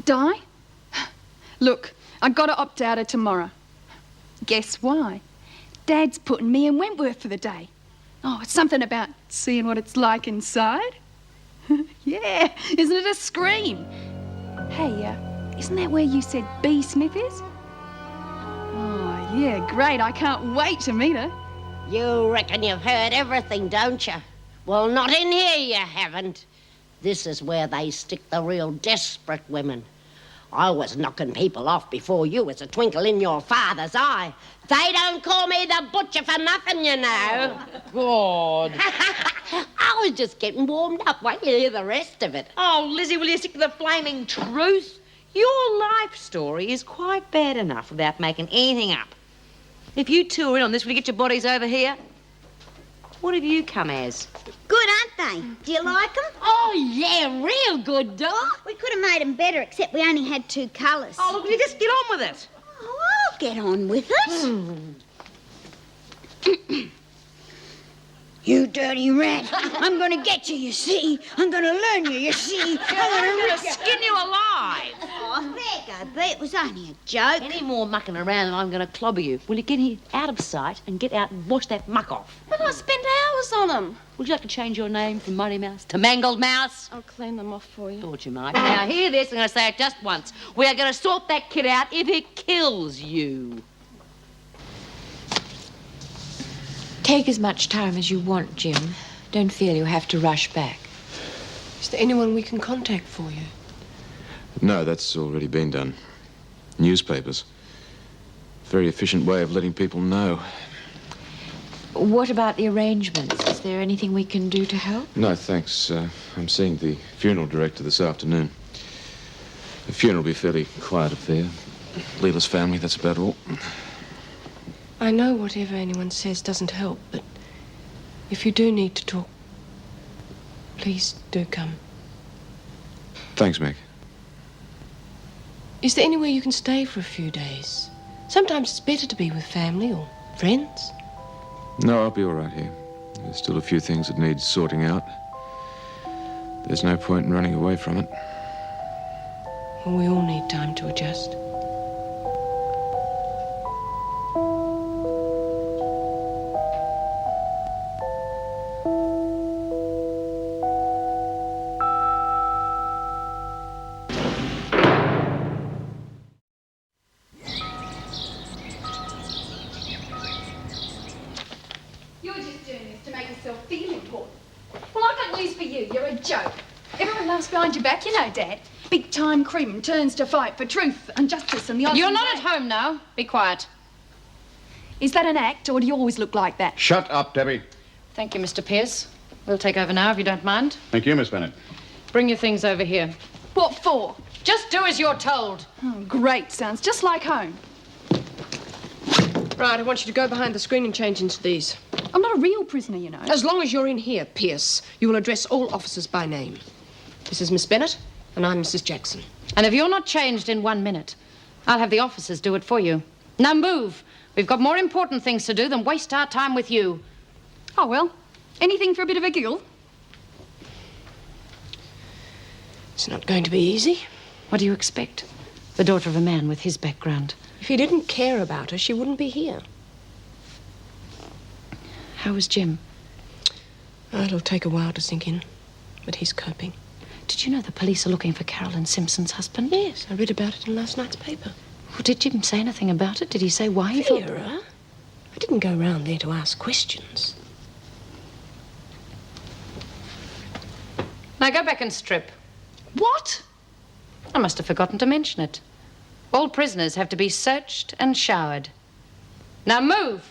Die? Look, I gotta opt out of tomorrow. Guess why? Dad's putting me in Wentworth for the day. Oh, it's something about seeing what it's like inside. Yeah, isn't it a scream? Hey, isn't that where you said B. Smith is? Oh, yeah, great. I can't wait to meet her. You reckon you've heard everything, don't you? Well, not in here you haven't. This is where they stick the real desperate women. I was knocking people off before you as a twinkle in your father's eye. They don't call me the butcher for nothing, you know. God. I was just getting warmed up. Wait till you hear the rest of it. Oh, Lizzie, will you stick to the flaming truth? Your life story is quite bad enough without making anything up. If you two are in on this, will you get your bodies over here? What have you come as? Good, aren't they? Do you like them? Oh, yeah, real good, Doc. We could have made them better, except we only had 2 colours. Oh, look, will you just get on with it? Oh, I'll get on with it. You dirty rat. I'm going to get you, you see. I'm going to learn you, you see. I'm going to skin you alive. Oh, there go, B. It was only a joke. Any more mucking around and I'm going to clobber you. Will you get here out of sight and get out and wash that muck off? But I spent hours on them. Would you like to change your name from Muddy Mouse to Mangled Mouse? I'll clean them off for you. Thought you might. Now, hear this. I'm going to say it just once. We are going to sort that kid out if it kills you. Take as much time as you want, Jim. Don't feel you have to rush back. Is there anyone we can contact for you? No, that's already been done. Newspapers. Very efficient way of letting people know. What about the arrangements? Is there anything we can do to help? No, thanks. I'm seeing the funeral director this afternoon. The funeral will be a fairly quiet affair. Leela's family, that's about all. I know whatever anyone says doesn't help, but if you do need to talk, please do come. Thanks, Meg. Is there anywhere you can stay for a few days? Sometimes it's better to be with family or friends. No, I'll be all right here. There's still a few things that need sorting out. There's no point in running away from it. Well, we all need time to adjust. Behind your back, you know, Dad. Big-time Crim turns to fight for truth and justice and the Aussie You're not at home now. Be quiet. Is that an act, or do you always look like that? Shut up, Debbie. Thank you, Mr. Pierce. We'll take over now, if you don't mind. Thank you, Miss Bennett. Bring your things over here. What for? Just do as you're told. Oh, great. Sounds just like home. Right, I want you to go behind the screen and change into these. I'm not a real prisoner, you know. As long as you're in here, Pierce, you will address all officers by name. This is Miss Bennett, and I'm Mrs. Jackson. And if you're not changed in 1 minute, I'll have the officers do it for you. Now move. We've got more important things to do than waste our time with you. Oh, well, anything for a bit of a giggle. It's not going to be easy. What do you expect? The daughter of a man with his background. If he didn't care about her, she wouldn't be here. How is Jim? Oh, it'll take a while to sink in, but he's coping. Did you know the police are looking for Carolyn Simpson's husband? Yes, I read about it in last night's paper. Well, did Jim say anything about it? Did he say why he thought... Vera, I didn't go round there to ask questions. Now go back and strip. What? I must have forgotten to mention it. All prisoners have to be searched and showered. Now move!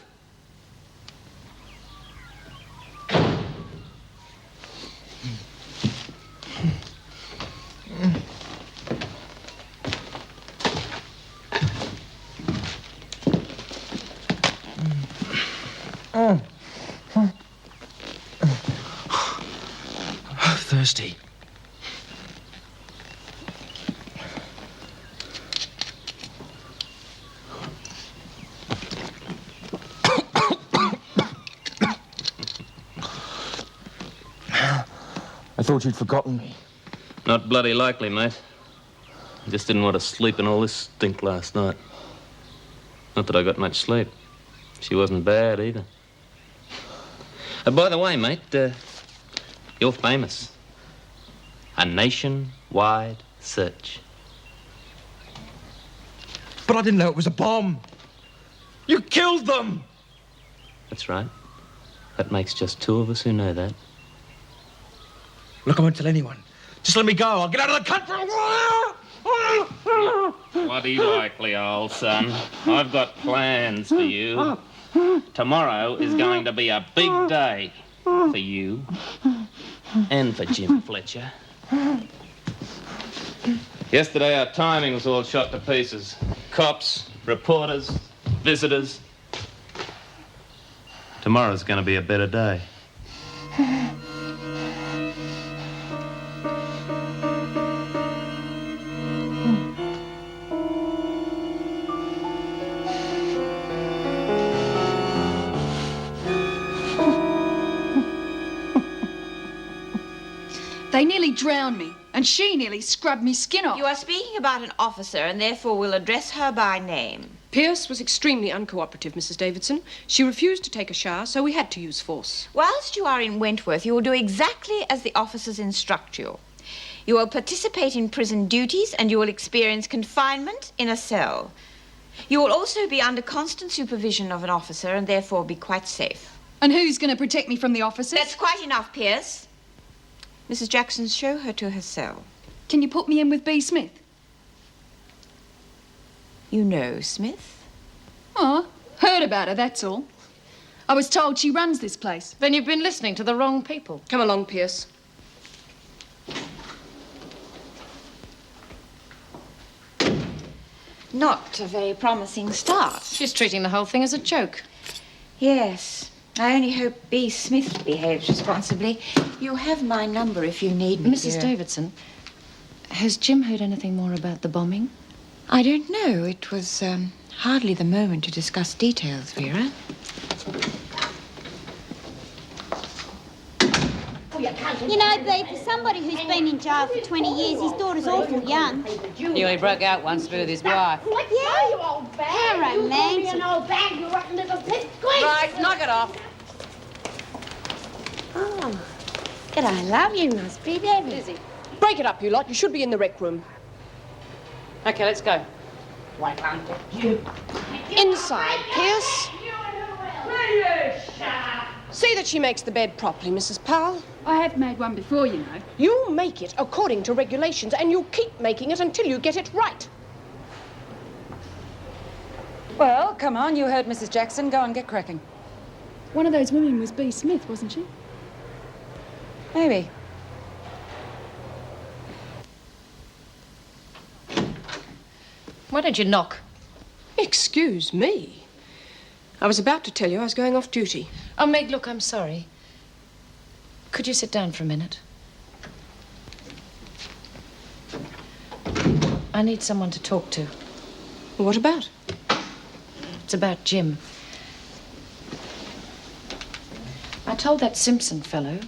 Thirsty. I thought you'd forgotten me. Not bloody likely, mate. I just didn't want to sleep in all this stink last night. Not that I got much sleep. She wasn't bad either. By the way, mate, you're famous. A nationwide search. But I didn't know it was a bomb. You killed them! That's right. That makes just two of us who know that. Look, I won't tell anyone. Just let me go. I'll get out of the country. Bloody likely, old son. I've got plans for you. Tomorrow is going to be a big day for you and for Jim Fletcher. Yesterday, our timing was all shot to pieces. Cops, reporters, visitors. Tomorrow's going to be a better day. They nearly drowned me, and she nearly scrubbed me skin off. You are speaking about an officer, and therefore will address her by name. Pierce was extremely uncooperative, Mrs. Davidson. She refused to take a shower, so we had to use force. Whilst you are in Wentworth, you will do exactly as the officers instruct you. You will participate in prison duties, and you will experience confinement in a cell. You will also be under constant supervision of an officer, and therefore be quite safe. And who's going to protect me from the officers? That's quite enough, Pierce. Mrs. Jackson, show her to her cell. Can you put me in with B. Smith? You know Smith? Oh, heard about her, that's all. I was told she runs this place. Then you've been listening to the wrong people. Come along, Pierce. Not a very promising start. She's treating the whole thing as a joke. Yes. I only hope B. Smith behaves responsibly. You have my number if you need me, Mrs. dear. Davidson, has Jim heard anything more about the bombing? I don't know. It was hardly the moment to discuss details, Vera. You know, Bea, for somebody who's been in jail for 20 years, his daughter's awful young. He only broke out once with his wife. Yeah, you old bag. How romantic. An old bag, you rotten little pipsqueak. Right, knock it off. Oh, g'day, love. You must be Debbie. Lizzie. Break it up, you lot. You should be in the rec room. Okay, let's go. Why can't you? Inside, Pierce. See that she makes the bed properly, Mrs. Powell. I have made one before, you know. You make it according to regulations, and you keep making it until you get it right. Well, come on. You heard Mrs. Jackson. Go and get cracking. One of those women was B. Smith, wasn't she? Maybe. Why don't you knock? Excuse me. I was about to tell you I was going off duty. Oh, Meg, look, I'm sorry. Could you sit down for a minute? I need someone to talk to. What about? It's about Jim. I told that Simpson fellow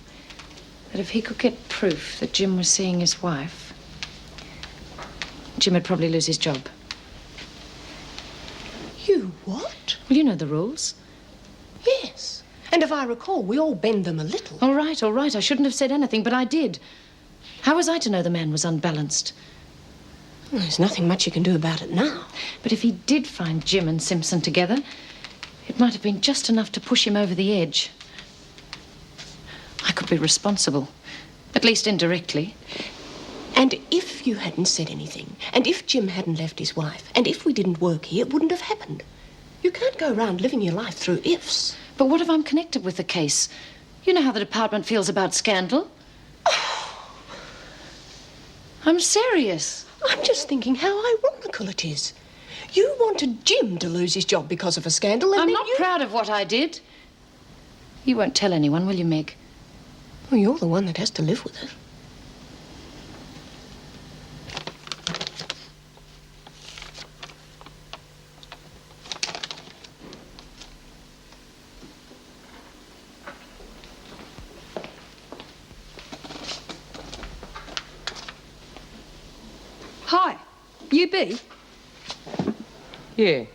that if he could get proof that Jim was seeing his wife, Jim would probably lose his job. You what? Well, you know the rules. Yes. And if I recall, we all bend them a little. All right, all right. I shouldn't have said anything, but I did. How was I to know the man was unbalanced? Well, there's nothing much you can do about it now. But if he did find Jim and Simpson together, it might have been just enough to push him over the edge. I could be responsible, at least indirectly. And if you hadn't said anything, and if Jim hadn't left his wife, and if we didn't work here, it wouldn't have happened. You can't go around living your life through ifs. But what if I'm connected with the case? You know how the department feels about scandal. I'm serious. I'm just thinking how ironical it is. You wanted Jim to lose his job because of a scandal, and I'm then not proud of what I did. You won't tell anyone, will you, Meg? Well, you're the one that has to live with it. Hi. You be? Yeah.